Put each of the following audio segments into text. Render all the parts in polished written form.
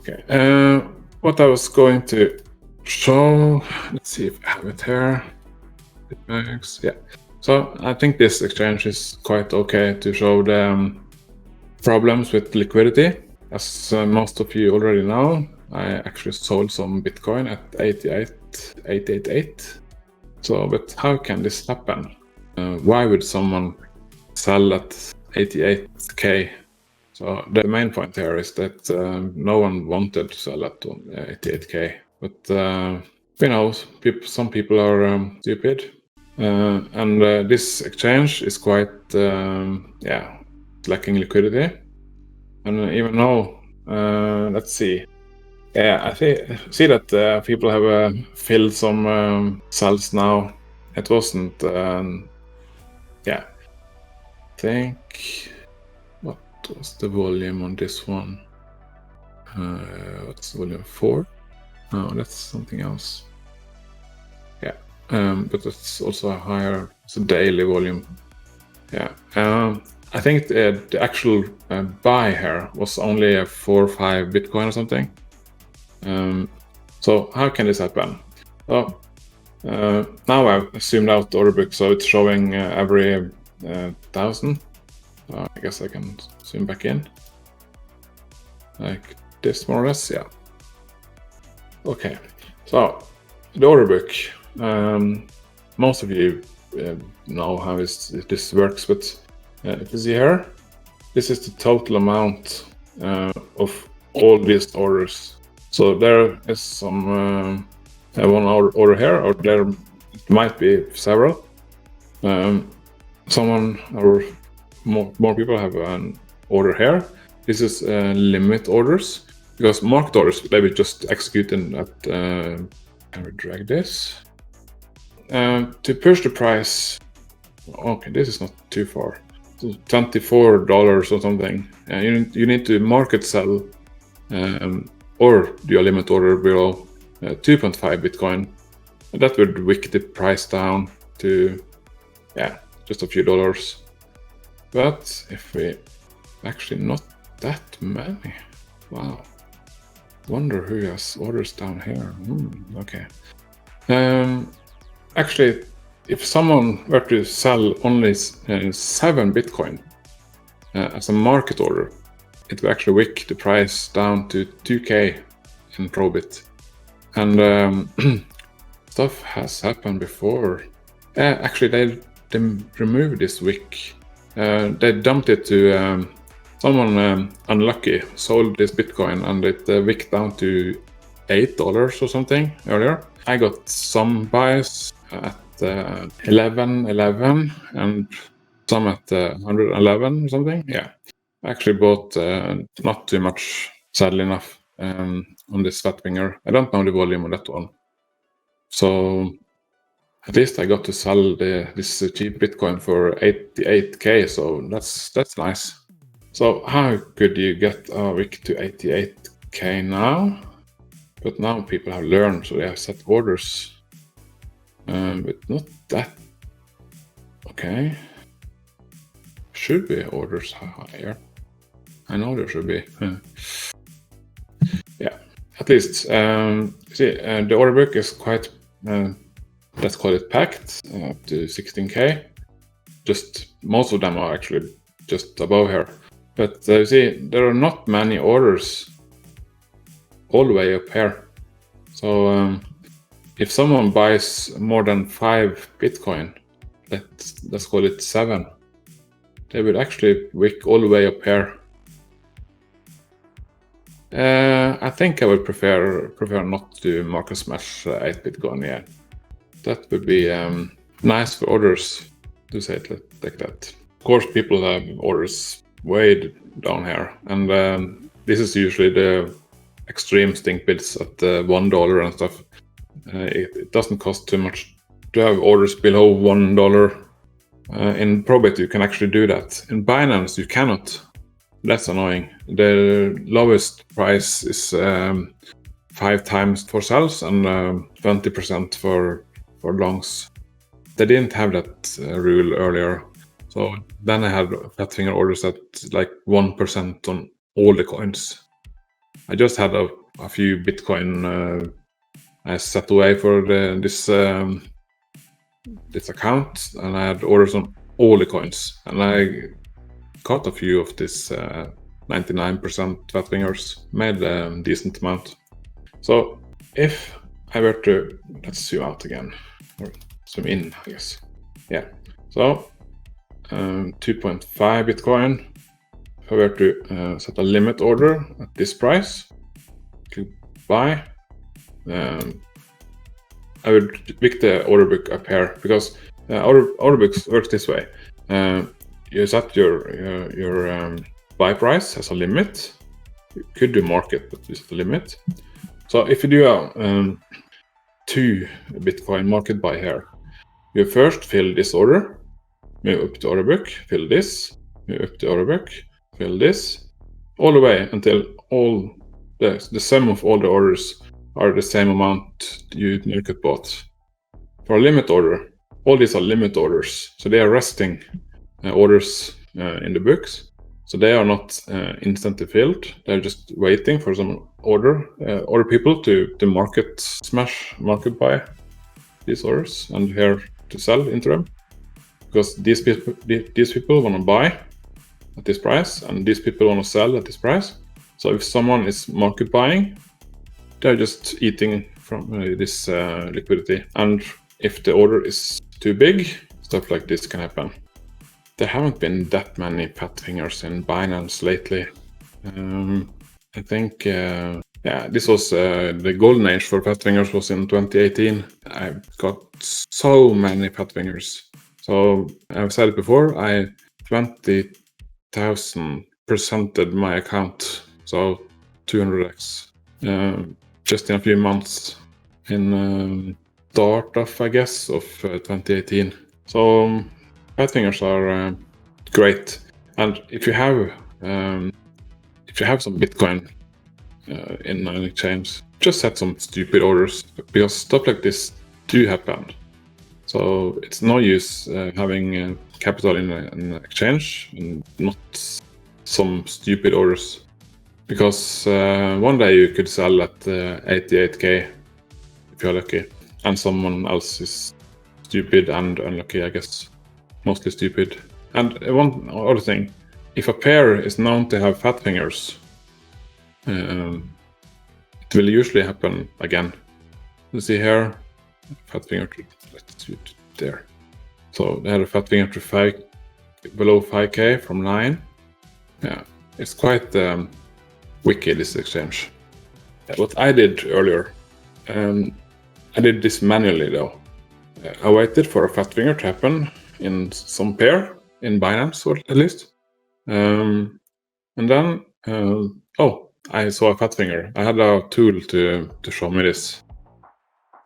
Okay, what I was going to show, let's see if I have it here. Yeah. So I think this exchange is quite okay to show the problems with liquidity. As most of you already know, I actually sold some Bitcoin at 88,888. So, but how can this happen? Why would someone sell at 88k? So the main point here is that no one wanted to sell at 88k, but some people are stupid, and this exchange is quite lacking liquidity. And even though let's see, I see that people have filled some cells now. It wasn't I think, what was the volume on this one? What's volume 4? No, that's something else. Yeah, but it's also a higher, it's a daily volume. Yeah, I think the actual buy here was only a 4 or 5 Bitcoin or something. So how can this happen? Well, now I've zoomed out the order book, so it's showing every 1,000. I guess I can zoom back in, like this more or less, yeah. Okay, so the order book, most of you know how this works, but if you see here, this is the total amount of all these orders. So there is some one order here, or there might be several. Someone or more people have an order here. This is limit orders, because market orders, they will just execute in at, can we drag this? To push the price, okay, this is not too far, so $24 or something. You need to market sell or do a limit order below 2.5 Bitcoin. That would wick the price down to, just a few dollars. But if we actually not that many, wow. Wonder who has orders down here. Okay. Actually, if someone were to sell only 7 Bitcoin as a market order, it will actually wick the price down to 2k in Probit. And stuff has happened before. Actually, they removed this wick. They dumped it to someone unlucky, sold this Bitcoin, and it wicked down to $8 or something earlier. I got some buys at 11.11 and some at 111 or something. Yeah, I actually bought not too much, sadly enough, on this Fatfinger. I don't know the volume on that one. So at least I got to sell this cheap Bitcoin for 88k, so that's nice. So how could you get a wick to 88k now? But now people have learned, so they have set orders. But not that. Okay. Should be orders higher. I know there should be. Yeah, at least. See, the order book is quite, let's call it packed, up to 16k. Just most of them are actually just above here. But you see, there are not many orders all the way up here. So if someone buys more than 5 Bitcoin, let's call it 7, they would actually wick all the way up here. I think I would prefer not to market smash 8 Bitcoin. Yeah, that would be nice for orders, to say it like that. Of course, people have orders way down here, and this is usually the extreme stink bids at $1 and stuff. It doesn't cost too much to have orders below $1. In Probit you can actually do that. In Binance you cannot. That's annoying. The lowest price is 5 times for sells and 20% for longs. They didn't have that rule earlier. So then I had Fatfinger orders at like 1% on all the coins. I just had a few Bitcoin I set away for this account, and I had orders on all the coins, and I caught a few of this 99% fat fingers, made a decent amount. So if I were to, let's zoom out again, or zoom in, I guess. Yeah, so 2.5 Bitcoin. If I were to set a limit order at this price, click buy, I would pick the order book up here, because order books works this way. You set your buy price as a limit. You could do market, but you set a limit. So if you do a 2 Bitcoin market buy here, you first fill this order, move up to order book, fill this, move up to order book, fill this, all the way until all the sum of all the orders are the same amount you market bought. For a limit order, all these are limit orders, so they are resting orders in the books. So they are not instantly filled. They're just waiting for some order people to market buy these orders and here to sell into them, because these people want to buy at this price and these people want to sell at this price. So if someone is market buying, they're just eating from this liquidity. And if the order is too big, stuff like this can happen. There haven't been that many fat fingers in Binance lately. I think, this was the golden age for fat fingers was in 2018. I got so many fat fingers. So I've said it before, I 20,000%ed my account, so 200x, just in a few months in start of, I guess, of 2018. So fat fingers are great, and if you have some Bitcoin in an exchange, just set some stupid orders, because stuff like this do happen. So it's no use having capital in an exchange and not some stupid orders, because one day you could sell at 88k if you're lucky, and someone else is stupid and unlucky, I guess. Mostly stupid. And one other thing, if a pair is known to have fat fingers, it will usually happen again. You see here, fat finger to, let's do it there. So they had a fat finger to below 5k from 9. Yeah, it's quite wicked, this exchange. What I did earlier, I did this manually though. I waited for a fat finger to happen in some pair in Binance, or at least, and then I saw a fat finger. I had a tool to show me this.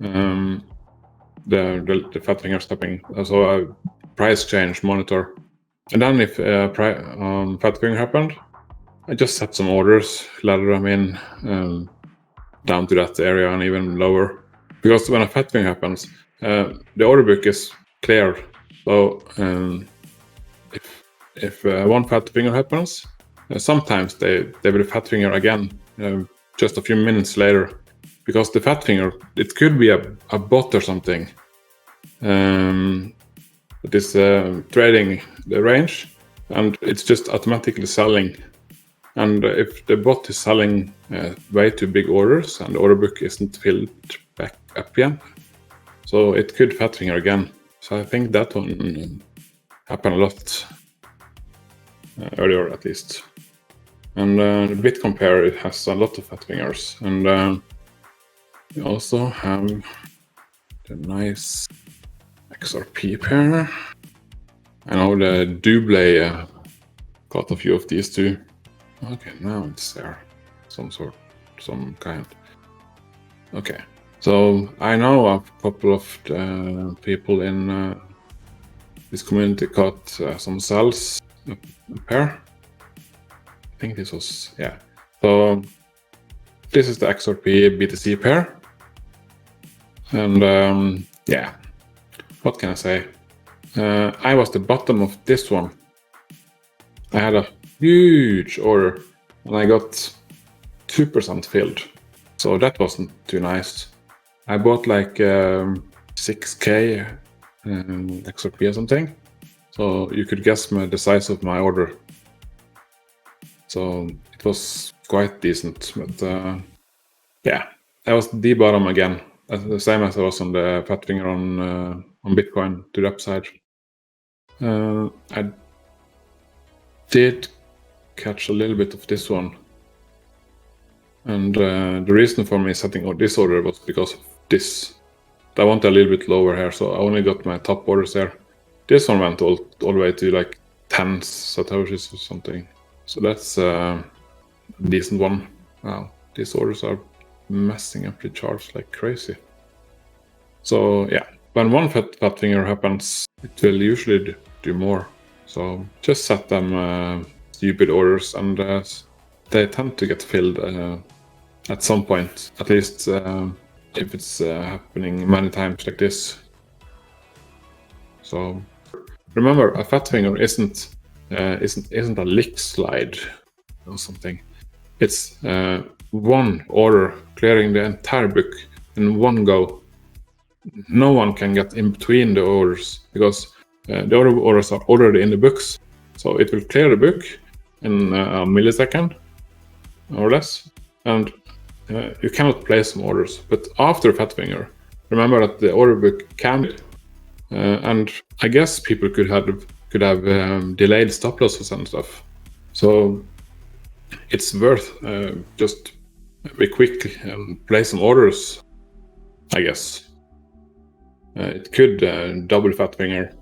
The fat finger stepping. So a price change monitor, and then if fat finger happened, I just set some orders, ladder them in down to that area and even lower, because when a fat finger happens, the order book is clear. So if one fat finger happens, sometimes they will fat finger again just a few minutes later, because the fat finger, it could be a bot or something that is trading the range, and it's just automatically selling. And if the bot is selling way too big orders and the order book isn't filled back up again, so it could fat finger again. So I think that one happened a lot earlier, at least. And the BitCompare, it has a lot of fat fingers, and we also have the nice XRP pair. I know the Double got a few of these too. Okay, now it's there, some kind. Okay. So I know a couple of people in this community got some cells a pair. I think this was, yeah. So this is the XRP BTC pair. And yeah, what can I say? I was the bottom of this one. I had a huge order and I got 2% filled. So that wasn't too nice. I bought like 6K XRP or something. So you could guess the size of my order. So it was quite decent, but yeah, I was the bottom again. That's the same as I was on the fat finger on Bitcoin to the upside. I did catch a little bit of this one. And the reason for me setting this order was because of this. I want a little bit lower here, so I only got my top orders there. This one went all the way to like 10 satoshis or something. So that's a decent one. Wow, these orders are messing up the charts like crazy. So yeah, when one fat finger happens, it will usually do more. So just set them stupid orders, and they tend to get filled at some point, at least if it's happening many times like this. So remember, a fat finger isn't a lick slide or something. It's one order clearing the entire book in one go. No one can get in between the orders because the other orders are already in the books. So it will clear the book in a millisecond or less, and you cannot place some orders. But after fat finger, remember that the order book can, and I guess people could have delayed stop losses and stuff. So it's worth just be quick and place some orders, I guess. It could double fat finger